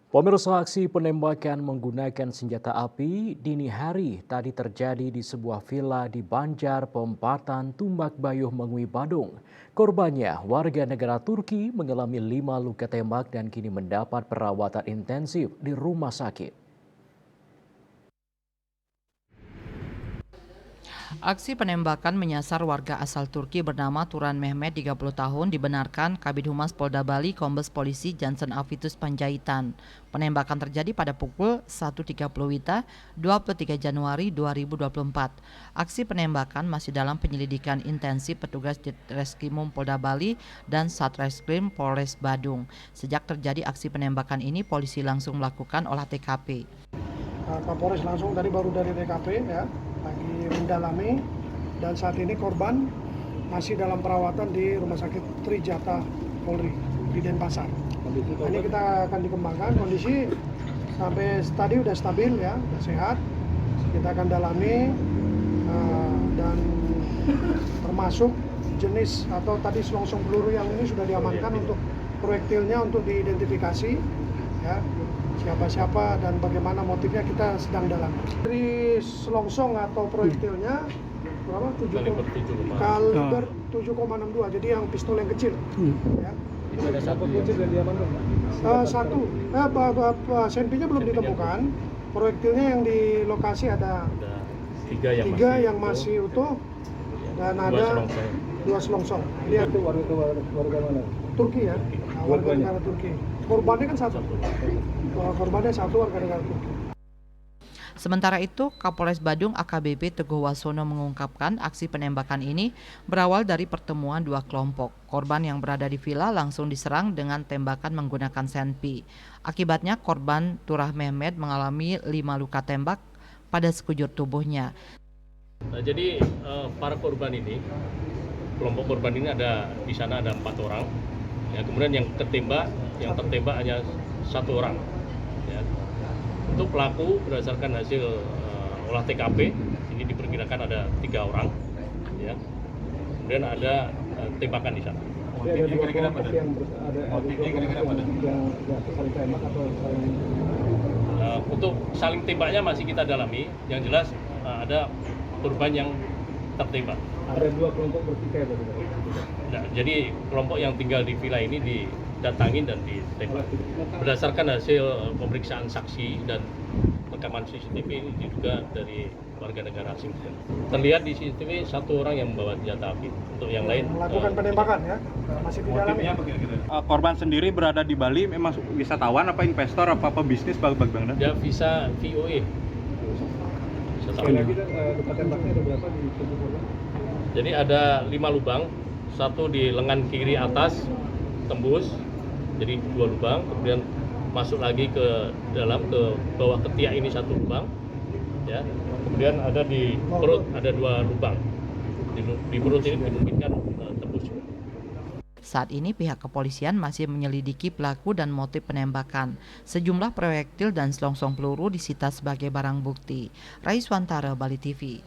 Pemirsa, aksi penembakan menggunakan senjata api dini hari tadi terjadi di sebuah villa di Banjar, Pempatan, Tumbak Bayuh, Mengwi, Badung. Korbannya warga negara Turki mengalami 5 luka tembak dan kini mendapat perawatan intensif di rumah sakit. Aksi penembakan menyasar warga asal Turki bernama Turan Mehmet 30 tahun dibenarkan Kabid Humas Polda Bali Kombes Polisi Jansen Avitus Panjaitan. Penembakan terjadi pada pukul 1.30 WITA 23 Januari 2024. Aksi penembakan masih dalam penyelidikan intensif petugas Ditreskrimum Polda Bali dan Satreskrim Polres Badung. Sejak terjadi aksi penembakan ini, polisi langsung melakukan olah TKP. Kapolres langsung tadi baru dari TKP ya, lagi mendalami, dan saat ini korban masih dalam perawatan di Rumah Sakit Trijatha Polri di Denpasar. Ini kita akan dikembangkan, kondisi sampai tadi udah stabil ya, udah sehat. Kita akan dalami dan termasuk jenis atau tadi selongsong peluru yang ini sudah diamankan untuk proyektilnya untuk diidentifikasi ya. Siapa-siapa dan bagaimana motifnya kita sedang dalam. Dari selongsong atau proyektilnya berapa? Kaliber 7,62. Jadi yang pistol yang kecil. Ya. Itu ada satu kecil yang diamankan. Satu. Senpinya belum ditemukan. Proyektilnya yang di lokasi ada tiga yang masih utuh dan ada dua selongsong. Jadi Itu warga mana? Turki ya, warga negara Turki. Korbannya kan satu. Korbannya satu warga negara Turki. Sementara itu, Kapolres Badung AKBP Teguh Wasono mengungkapkan aksi penembakan ini berawal dari pertemuan dua kelompok. Korban yang berada di villa langsung diserang dengan tembakan menggunakan senpi. Akibatnya korban Turah Mehmet mengalami 5 luka tembak pada sekujur tubuhnya. Nah, jadi para korban ini, kelompok korban ini ada di sana ada 4 orang. Ya, kemudian yang tertembak hanya 1 orang. Ya. Untuk pelaku berdasarkan hasil olah TKP ini diperkirakan ada 3 orang. Ya. Kemudian ada tembakan di sana. Kira-kira pada yang saling tembak atau saling Untuk saling tembaknya masih kita dalami. Yang jelas ada korban yang tertembak. ada 2 kelompok bertikai berarti. Nah, jadi kelompok yang tinggal di villa ini didatangin dan ditembak. Berdasarkan hasil pemeriksaan saksi dan rekaman CCTV ini diduga dari warga negara asing. Terlihat di CCTV 1 orang yang membawa senjata api. Untuk yang lain Melakukan penembakan ya, masih didalami. Korban sendiri berada di Bali, memang wisatawan apa investor apa pebisnis bagaimana? dia visa VOE. Kira-kira tempat tembaknya ada berapa di tubuh korban? Jadi ada 5 lubang, 1 di lengan kiri atas tembus, jadi 2 lubang, kemudian masuk lagi ke dalam ke bawah ketiak ini 1 lubang, ya. Kemudian ada di perut ada 2 lubang. Di perut ini dimungkinkan tembus. Saat ini pihak kepolisian masih menyelidiki pelaku dan motif penembakan. Sejumlah proyektil dan selongsong peluru disita sebagai barang bukti. Raiswantara, Bali TV.